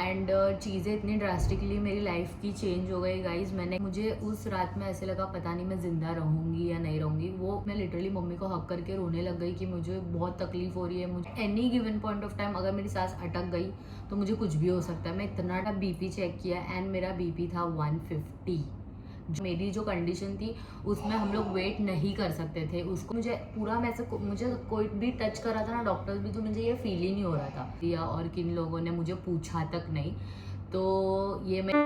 And चीज़ें इतनी drastically मेरी लाइफ की चेंज हो गई गाइज। मुझे उस रात में ऐसे लगा पता नहीं मैं ज़िंदा रहूँगी या नहीं रहूँगी। वो मैं लिटरली मम्मी को हक करके रोने लग गई कि मुझे बहुत तकलीफ हो रही है। मुझे any given point of time अगर मेरी सांस अटक गई तो मुझे कुछ भी हो सकता है। मैं इतना बीपी चेक किया एंड मेरा बीपी था 150। मेरी जो कंडीशन थी उसमें हम लोग वेट नहीं कर सकते थे। उसको मुझे पूरा मुझे कोई भी टच कर रहा था ना, डॉक्टर्स भी, तो मुझे ये फील ही नहीं हो रहा था या और किन लोगों ने मुझे पूछा तक नहीं। तो ये मैं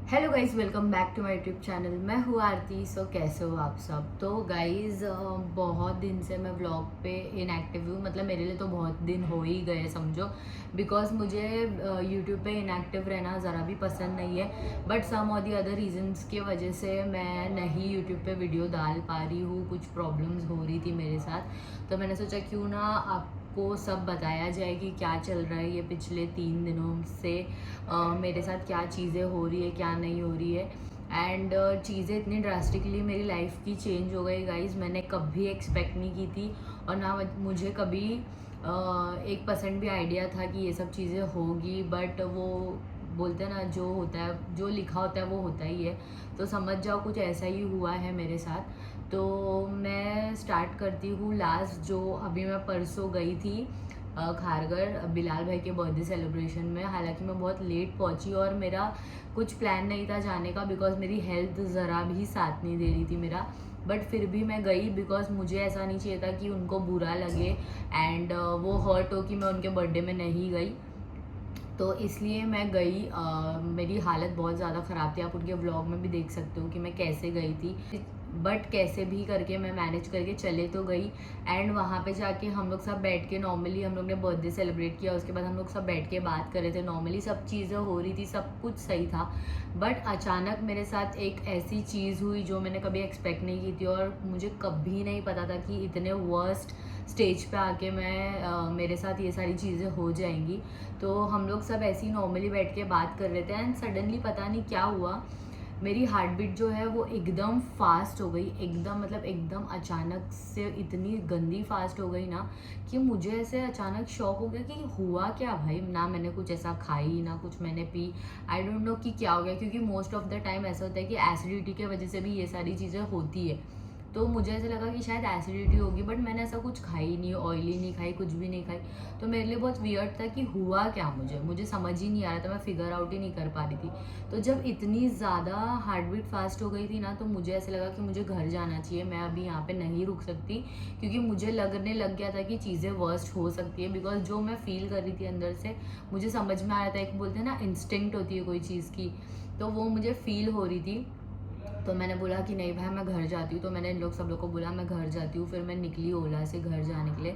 hello guys, welcome back to my YouTube channel. मैं हूँ आरती। सो कैसे हो आप सब? तो गाइज बहुत दिन से मैं व्लॉग पे इनएक्टिव हूँ। मतलब मेरे लिए तो बहुत दिन हो ही गए समझो, बिकॉज मुझे यूट्यूब पे इनएक्टिव रहना ज़रा भी पसंद नहीं है। बट सम और दी अदर रीजंस की वजह से मैं नहीं यूट्यूब पे वीडियो डाल पा रही हूँ। कुछ प्रॉब्लम्स हो रही थी मेरे साथ, तो मैंने सोचा क्यों ना आपको सब बताया जाए कि क्या चल रहा है ये पिछले 3 दिनों से। मेरे साथ क्या चीज़ें हो रही है, क्या नहीं हो रही है। एंड चीज़ें इतनी ड्रास्टिकली मेरी लाइफ की चेंज हो गई गाइज, मैंने कभी एक्सपेक्ट नहीं की थी। और ना मुझे कभी 1% भी आइडिया था कि ये सब चीज़ें होगी। बट वो बोलते हैं ना, जो होता है, जो लिखा होता है वो होता ही है। तो समझ जाओ कुछ ऐसा ही हुआ है मेरे साथ। तो मैं स्टार्ट करती हूँ लास्ट, जो अभी मैं परसों गई थी खारगर बिलाल भाई के बर्थडे सेलिब्रेशन में। हालांकि मैं बहुत लेट पहुंची और मेरा कुछ प्लान नहीं था जाने का, बिकॉज मेरी हेल्थ ज़रा भी साथ नहीं दे रही थी मेरा। बट फिर भी मैं गई, बिकॉज मुझे ऐसा नहीं चाहिए था कि उनको बुरा लगे एंड वो हर्ट हो कि मैं उनके बर्थडे में नहीं गई। तो इसलिए मैं गई। मेरी हालत बहुत ज़्यादा ख़राब थी, आप उनके व्लॉग में भी देख सकते हो कि मैं कैसे गई थी। बट कैसे भी करके मैं मैनेज करके चले तो गई। एंड वहाँ पे जाके हम लोग सब बैठ के नॉर्मली हम लोग ने बर्थडे सेलिब्रेट किया। उसके बाद हम लोग सब बैठ के बात कर रहे थे, नॉर्मली सब चीज़ें हो रही थी, सब कुछ सही था। बट अचानक मेरे साथ एक ऐसी चीज़ हुई जो मैंने कभी एक्सपेक्ट नहीं की थी, और मुझे कभी नहीं पता था कि इतने वर्स्ट स्टेज पे आके मेरे साथ ये सारी चीज़ें हो जाएंगी। तो हम लोग सब ऐसे ही नॉर्मली बैठ के बात कर रहे थे एंड सडनली पता नहीं क्या हुआ, मेरी हार्ट बीट जो है वो एकदम फास्ट हो गई। एकदम मतलब एकदम अचानक से इतनी गंदी फास्ट हो गई ना कि मुझे ऐसे अचानक शॉक हो गया कि हुआ क्या भाई। ना मैंने कुछ ऐसा खाई ना कुछ मैंने पी, आई डोंट नो कि क्या हो गया। क्योंकि मोस्ट ऑफ द टाइम ऐसा होता है कि एसिडिटी की वजह से भी ये सारी चीज़ें होती है। तो मुझे ऐसा लगा कि शायद एसिडिटी होगी, बट मैंने ऐसा कुछ खाई नहीं, ऑयली नहीं खाई, कुछ भी नहीं खाई। तो मेरे लिए बहुत वियर्ड था कि हुआ क्या, मुझे समझ ही नहीं आ रहा था, मैं फिगर आउट ही नहीं कर पा रही थी। तो जब इतनी ज़्यादा हार्ट बीट फास्ट हो गई थी ना, तो मुझे ऐसा लगा कि मुझे घर जाना चाहिए, मैं अभी यहाँ पे नहीं रुक सकती। क्योंकि मुझे लगने लग गया था कि चीज़ें वर्स्ट हो सकती है। बिकॉज जो मैं फील कर रही थी अंदर से, मुझे समझ में आ रहा था। एक बोलते हैं ना इंस्टिंक्ट होती है कोई चीज़ की, तो वो मुझे फील हो रही थी। तो मैंने बोला कि नहीं भाई मैं घर जाती हूँ। तो मैंने इन सब लोग को बोला मैं घर जाती हूँ। फिर मैं निकली ओला से घर जाने के लिए।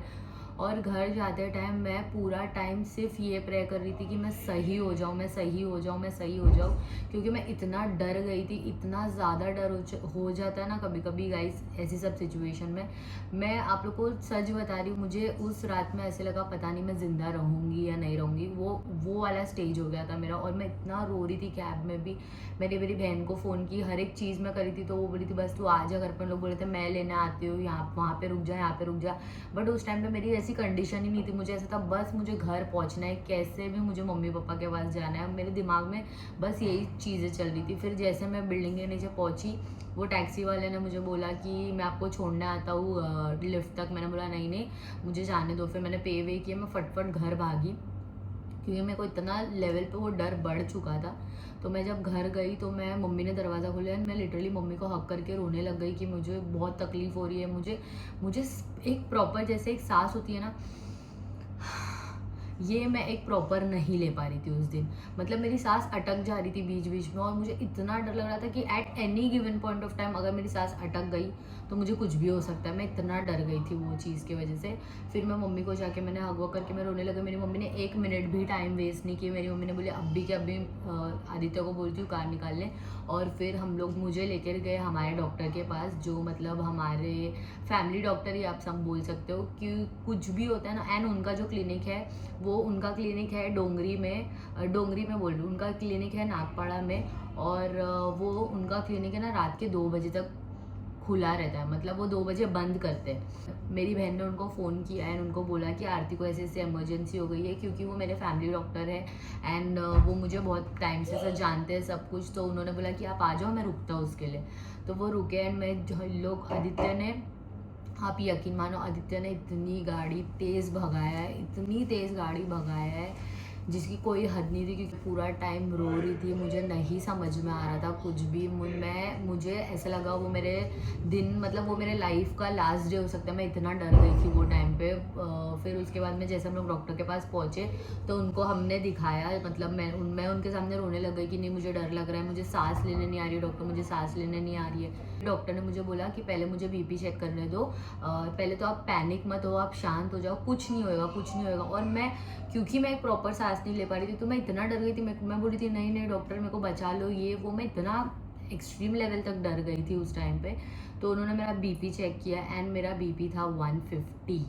और घर जाते टाइम मैं पूरा टाइम सिर्फ ये प्रे कर रही थी कि मैं सही हो जाऊँ, मैं सही हो जाऊँ, मैं सही हो जाऊँ। क्योंकि मैं इतना डर गई थी, इतना ज़्यादा डर हो जाता है ना कभी कभी गाइस ऐसी सब सिचुएशन में। मैं आप लोग को सच बता रही हूँ, मुझे उस रात में ऐसे लगा पता नहीं मैं ज़िंदा रहूँगी या नहीं रहूँगी। वो वाला स्टेज हो गया था मेरा। और मैं इतना रो रही थी कैब में भी। मैंने मेरी बहन को फ़ोन की, हर एक चीज़ मैं करी थी। तो वो बोली थी बस तू आ जा घर पर। लोग बोले थे मैं लेने आती हूँ, यहाँ वहाँ पे रुक जा, यहाँ पे रुक जा। बट उस टाइम पे मेरी ऐसी कंडीशन ही नहीं थी। मुझे ऐसा था बस मुझे घर पहुँचना है, कैसे भी मुझे मम्मी पापा के पास जाना है। मेरे दिमाग में बस यही चीज़ें चल रही थी। फिर जैसे मैं बिल्डिंग के नीचे पहुँची, वो टैक्सी वाले ने मुझे बोला कि मैं आपको छोड़ने आता हूँ लिफ्ट तक। मैंने बोला नहीं नहीं मुझे जाने दो। फिर मैंने पे वे किया, मैं फटफट घर भागी, क्योंकि मेरे को इतना लेवल पे वो डर बढ़ चुका था। तो मैं जब घर गई तो मैं मम्मी ने दरवाज़ा खोला एंड मैं लिटरली मम्मी को हक करके रोने लग गई कि मुझे बहुत तकलीफ़ हो रही है। मुझे एक प्रॉपर जैसे एक सांस होती है ना, ये मैं एक प्रॉपर नहीं ले पा रही थी उस दिन। मतलब मेरी सांस अटक जा रही थी बीच बीच में, और मुझे इतना डर लग रहा था कि at any given point of time अगर मेरी सांस अटक गई तो मुझे कुछ भी हो सकता है। मैं इतना डर गई थी वो चीज़ की वजह से। फिर मैं मम्मी को जाके मैंने हग वग करके मैं रोने लगा। मेरी मम्मी ने 1 मिनट भी टाइम वेस्ट नहीं किया। मेरी मम्मी ने बोली अभी के अभी आदित्य को बोलती हूँ कार निकाल लें। और फिर हम लोग मुझे लेकर गए हमारे डॉक्टर के पास, जो मतलब हमारे फैमिली डॉक्टर ही आप सब बोल सकते हो कि कुछ भी होता है ना। एंड उनका जो क्लिनिक है वो उनका क्लिनिक है डोंगरी में बोल रही हूँ, उनका क्लिनिक है नागपाड़ा में। और वो उनका क्लिनिक है ना रात के 2 बजे तक खुला रहता है, मतलब वो 2 बजे बंद करते हैं। मेरी बहन ने उनको फ़ोन किया एंड उनको बोला कि आरती को ऐसे ऐसे इमरजेंसी हो गई है, क्योंकि वो मेरे फैमिली डॉक्टर है एंड वो मुझे बहुत टाइम से सर जानते हैं सब कुछ। तो उन्होंने बोला कि आप आ जाओ, मैं रुकता हूँ उसके लिए। तो वो रुके एंड मैं जो लोग आदित्य ने, आप यकीन मानो आदित्य ने इतनी गाड़ी तेज़ भगाया है, इतनी तेज़ गाड़ी भगाया है जिसकी कोई हद नहीं थी, क्योंकि पूरा टाइम रो रही थी। मुझे नहीं समझ में आ रहा था कुछ भी। मुझे ऐसा लगा वो मेरे दिन, मतलब वो मेरे लाइफ का लास्ट डे हो सकता है। मैं इतना डर गई थी वो टाइम पे। फिर उसके बाद में जैसे हम लोग डॉक्टर के पास पहुँचे तो उनको हमने दिखाया, मतलब मैं उनके सामने रोने लग गई कि नहीं मुझे डर लग रहा है, मुझे सांस लेने नहीं आ रही है डॉक्टर, मुझे सांस लेने नहीं आ रही है। डॉक्टर ने मुझे बोला कि पहले मुझे बीपी चेक करने दो, पहले तो आप पैनिक मत हो, आप शांत हो जाओ, कुछ नहीं होएगा, कुछ नहीं होएगा। और मैं, क्योंकि मैं एक प्रॉपर सांस नहीं ले पा रही थी, तो मैं इतना डर गई थी। मैं बोली थी नहीं नहीं डॉक्टर मेरे को बचा लो, ये वो। मैं इतना एक्सट्रीम लेवल तक डर गई थी उस टाइम पे। तो उन्होंने मेरा बीपी चेक किया एंड मेरा बीपी था 150,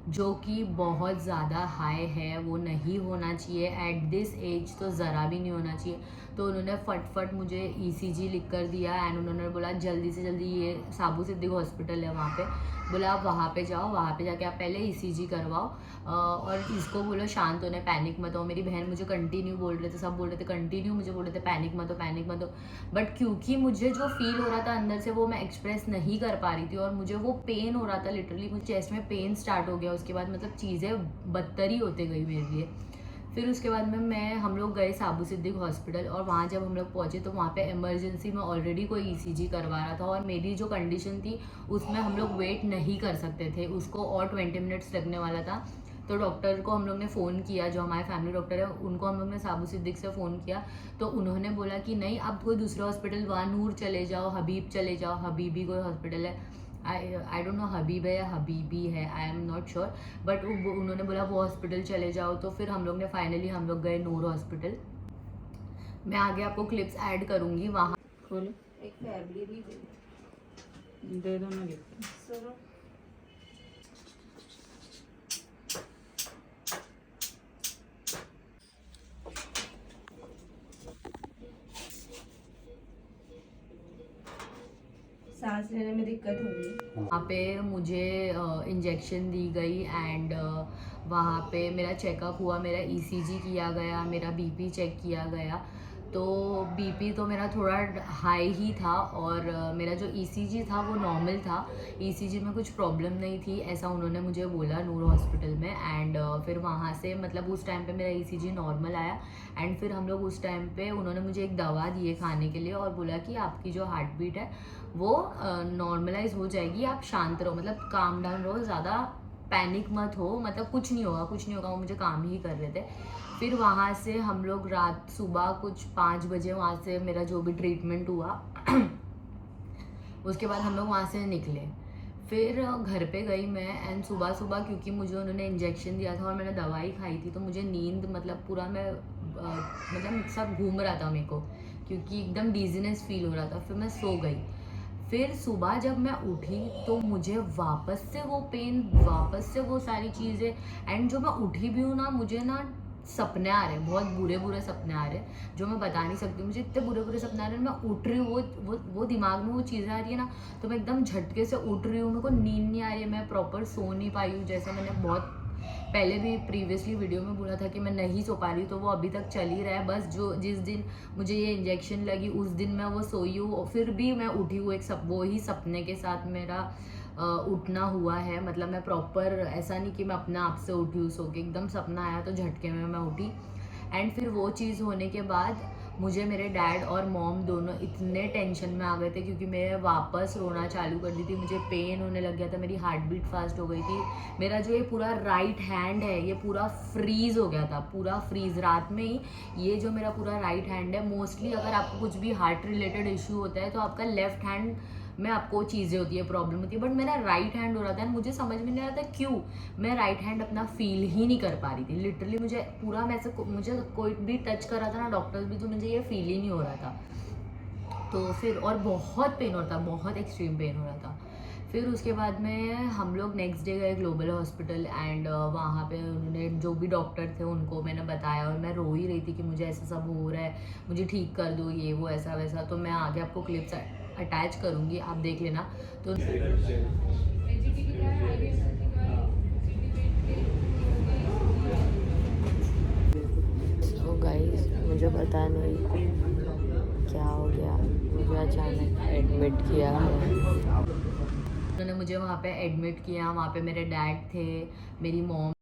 जो कि बहुत ज़्यादा हाई है, वो नहीं होना चाहिए एट दिस एज, तो ज़रा भी नहीं होना चाहिए। तो उन्होंने फटफट मुझे ईसीजी लिख कर दिया एंड उन्होंने बोला जल्दी से जल्दी, ये साबू सिद्दीक हॉस्पिटल है वहाँ पे, बोला आप वहाँ पे जाओ, वहाँ पे जाके आप पहले ईसीजी करवाओ और इसको बोलो शांत होने, पैनिक मत हो। मेरी बहन मुझे कंटिन्यू बोल रहे थे, सब बोल रहे थे कंटिन्यू, मुझे बोल रहे थे पैनिक मत हो, पैनिक मत हो। बट क्योंकि मुझे जो फील हो रहा था अंदर से वो मैं एक्सप्रेस नहीं कर पा रही थी और मुझे वो पेन हो रहा था, लिटरली मुझे चेस्ट में पेन स्टार्ट हो गया। उसके बाद मतलब चीज़ें बदतर ही होते गई मेरे लिए। फिर उसके बाद में हम लोग गए साबू सिद्दीक हॉस्पिटल और वहाँ जब हम लोग पहुँचे तो वहाँ पे इमरजेंसी में ऑलरेडी कोई ईसीजी करवा रहा था और मेरी जो कंडीशन थी उसमें हम लोग वेट नहीं कर सकते थे, उसको और 20 मिनट्स लगने वाला था। तो डॉक्टर को हम लोग ने फ़ोन किया, जो हमारे फैमिली डॉक्टर है उनको हम लोग ने साबू सिद्दीक से फ़ोन किया। तो उन्होंने बोला कि नहीं आप कोई दूसरा हॉस्पिटल, वानूर चले जाओ, हबीब चले जाओ, हबीबी कोई हॉस्पिटल है, आई डोंट नो हबीब है या हबीबी है, I am not sure, but उन्होंने बोला वो हॉस्पिटल चले जाओ। तो फिर हम लोग ने फाइनली हम लोग गए नूर हॉस्पिटल। मैं आगे आपको क्लिप्स ऐड करूँगी वहाँ। खोलो, एक फैमिली भी दे दो ना गिफ्ट। सुनो सांस लेने में दिक्कत हो रही है। वहाँ पे मुझे इंजेक्शन दी गई एंड वहाँ पे मेरा चेकअप हुआ, मेरा ईसीजी किया गया, मेरा बीपी चेक किया गया। तो बीपी तो मेरा थोड़ा हाई ही था और मेरा जो ईसीजी था वो नॉर्मल था, ईसीजी में कुछ प्रॉब्लम नहीं थी, ऐसा उन्होंने मुझे बोला नूर हॉस्पिटल में। एंड फिर वहाँ से मतलब उस टाइम पे मेरा ईसीजी नॉर्मल आया एंड फिर हम लोग उस टाइम पे उन्होंने मुझे एक दवा दी है खाने के लिए और बोला कि आपकी जो हार्ट बीट है वो नॉर्मलाइज हो जाएगी, आप शांत रहो, मतलब काम डाउन रहो, ज़्यादा पैनिक मत हो, मतलब कुछ नहीं होगा, कुछ नहीं होगा। वो मुझे काम ही कर रहे थे। फिर वहाँ से हम लोग रात सुबह कुछ 5 बजे वहाँ से मेरा जो भी ट्रीटमेंट हुआ उसके बाद हम लोग वहाँ से निकले। फिर घर पे गई मैं एंड सुबह सुबह क्योंकि मुझे उन्होंने इंजेक्शन दिया था और मैंने दवाई खाई थी तो मुझे नींद, मतलब पूरा मैं मतलब सब घूम रहा था मेरे को, क्योंकि एकदम डिजीनेस फील हो रहा था। फिर मैं सो गई। फिर सुबह जब मैं उठी तो मुझे वापस से वो पेन, वापस से वो सारी चीज़ें, एंड जो मैं उठी भी हूँ ना, मुझे ना सपने आ रहे हैं, बहुत बुरे बुरे सपने आ रहे हैं जो मैं बता नहीं सकती। मुझे इतने बुरे बुरे सपने आ रहे हैं, मैं उठ रही हूँ, वो दिमाग में वो चीज़ें आ रही है ना, तो मैं एकदम झटके से उठ रही हूँ, मेरे को नींद नहीं आ रही है, मैं प्रॉपर सो नहीं पाई हूँ। जैसे मैंने बहुत पहले भी प्रीवियसली वीडियो में बोला था कि मैं नहीं सो पा रही, तो वो अभी तक चल ही रहा है। बस जो जिस दिन मुझे ये इंजेक्शन लगी उस दिन मैं वो सोई हूँ, फिर भी मैं उठी हूँ एक वो ही सपने के साथ मेरा उठना हुआ है। मतलब मैं प्रॉपर ऐसा नहीं कि मैं अपने आप से उठी हूँ सो के, एकदम सपना आया तो झटके में मैं उठी। एंड फिर वो चीज़ होने के बाद मुझे मेरे डैड और मॉम दोनों इतने टेंशन में आ गए थे क्योंकि मैं वापस रोना चालू कर दी थी, मुझे पेन होने लग गया था, मेरी हार्ट बीट फास्ट हो गई थी, मेरा जो ये पूरा राइट हैंड है ये पूरा फ्रीज़ हो गया था, पूरा फ्रीज़ रात में ही। ये जो मेरा पूरा राइट हैंड है, मोस्टली अगर आपको कुछ भी हार्ट रिलेटेड इशू होता है तो आपका लेफ्ट हैंड में आपको चीज़ें होती है, प्रॉब्लम होती है, बट मेरा राइट हैंड हो रहा था। मुझे समझ में नहीं आ रहा था क्यों मैं राइट हैंड अपना फील ही नहीं कर पा रही थी। लिटरली मुझे पूरा मैं से मुझे कोई भी टच कर रहा था ना, डॉक्टर्स भी, तो मुझे ये फील ही नहीं हो रहा था। तो फिर और बहुत पेन हो रहा था, बहुत एक्सट्रीम पेन हो रहा था। फिर उसके बाद में हम लोग नेक्स्ट डे गए ग्लोबल हॉस्पिटल एंड वहाँ पे उन्होंने जो भी डॉक्टर थे उनको मैंने बताया और मैं रो ही रही थी कि मुझे ऐसा सब हो रहा है, मुझे ठीक कर दो, ये वो ऐसा वैसा। तो मैं आगे आपको क्लिप्स अटैच करूँगी, आप देख लेना। तो गाइस मुझे पता नहीं क्या हो गया, मुझे अचानक एडमिट किया गया। उन्होंने मुझे वहाँ पे एडमिट किया, वहाँ पे मेरे डैड थे, मेरी मॉम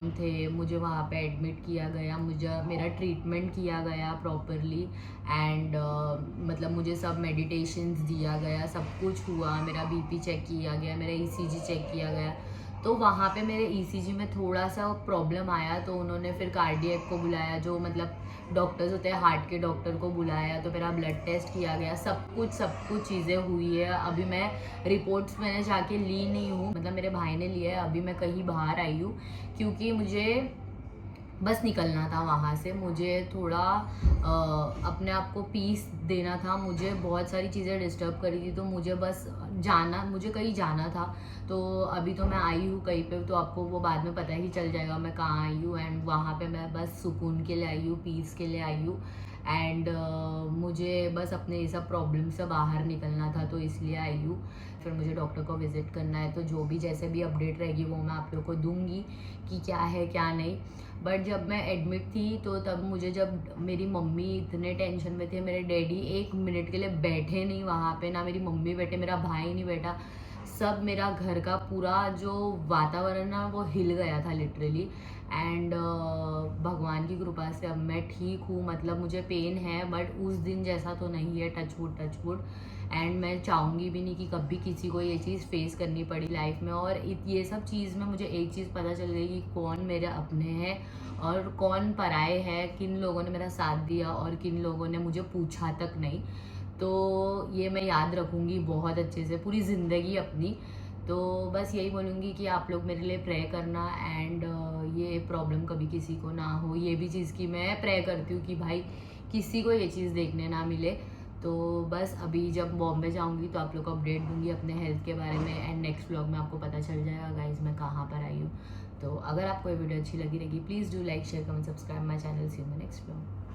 थे, मुझे वहाँ पे एडमिट किया गया, मुझे मेरा ट्रीटमेंट किया गया प्रॉपरली एंड मतलब मुझे सब मेडिटेशंस दिया गया, सब कुछ हुआ, मेरा बीपी चेक किया गया, मेरा ईसीजी चेक किया गया। तो वहाँ पे मेरे ईसीजी में थोड़ा सा प्रॉब्लम आया, तो उन्होंने फिर कार्डियक को बुलाया, जो मतलब डॉक्टर्स होते हैं हार्ट के डॉक्टर को बुलाया, तो मेरा ब्लड टेस्ट किया गया, सब कुछ चीज़ें हुई है। अभी मैं रिपोर्ट्स मैंने जाके ली नहीं हूँ, मतलब मेरे भाई ने लिया है, अभी मैं कहीं बाहर आई हूँ क्योंकि मुझे बस निकलना था वहाँ से। मुझे थोड़ा अपने आप को पीस देना था, मुझे बहुत सारी चीज़ें डिस्टर्ब करी थी, तो मुझे बस मुझे कहीं जाना था। तो अभी तो मैं आई हूँ कहीं पे, तो आपको वो बाद में पता ही चल जाएगा मैं कहाँ आई हूँ। एंड वहाँ पे मैं बस सुकून के लिए आई हूँ, पीस के लिए आई हूँ। एंड मुझे बस अपने ये सब प्रॉब्लम से बाहर निकलना था, तो इसलिए आई हूँ। फिर मुझे डॉक्टर को विज़िट करना है, तो जो भी जैसे भी अपडेट रहेगी वो मैं आप लोग को दूंगी कि क्या है क्या नहीं। बट जब मैं एडमिट थी तो तब मुझे, जब मेरी मम्मी इतने टेंशन में थे, मेरे डैडी 1 मिनट के लिए बैठे नहीं वहाँ पे, ना मेरी मम्मी बैठे, मेरा भाई नहीं बैठा, सब मेरा घर का पूरा जो वातावरण ना वो हिल गया था लिटरली। एंड भगवान की कृपा से अब मैं ठीक हूँ, मतलब मुझे पेन है बट उस दिन जैसा तो नहीं है, टच वुड। एंड मैं चाहूँगी भी नहीं कि कभी किसी को ये चीज़ फेस करनी पड़ी लाइफ में। और ये सब चीज़ में मुझे एक चीज़ पता चल गई कि कौन मेरे अपने हैं और कौन पराए हैं, किन लोगों ने मेरा साथ दिया और किन लोगों ने मुझे पूछा तक नहीं। तो ये मैं याद रखूँगी बहुत अच्छे से पूरी ज़िंदगी अपनी। तो बस यही बोलूँगी कि आप लोग मेरे लिए प्रे करना एंड ये प्रॉब्लम कभी किसी को ना हो। ये भी चीज़ की मैं प्रे करती हूँ कि भाई किसी को ये चीज़ देखने ना मिले। तो बस अभी जब बॉम्बे जाऊँगी तो आप लोग को अपडेट दूँगी अपने हेल्थ के बारे में, एंड नेक्स्ट व्लॉग में आपको पता चल जाएगा गाइज मैं कहाँ पर आई हूँ। तो अगर आपको ये वीडियो अच्छी लगी रहेगी, please do like share comment subscribe my channel. See you in the next vlog.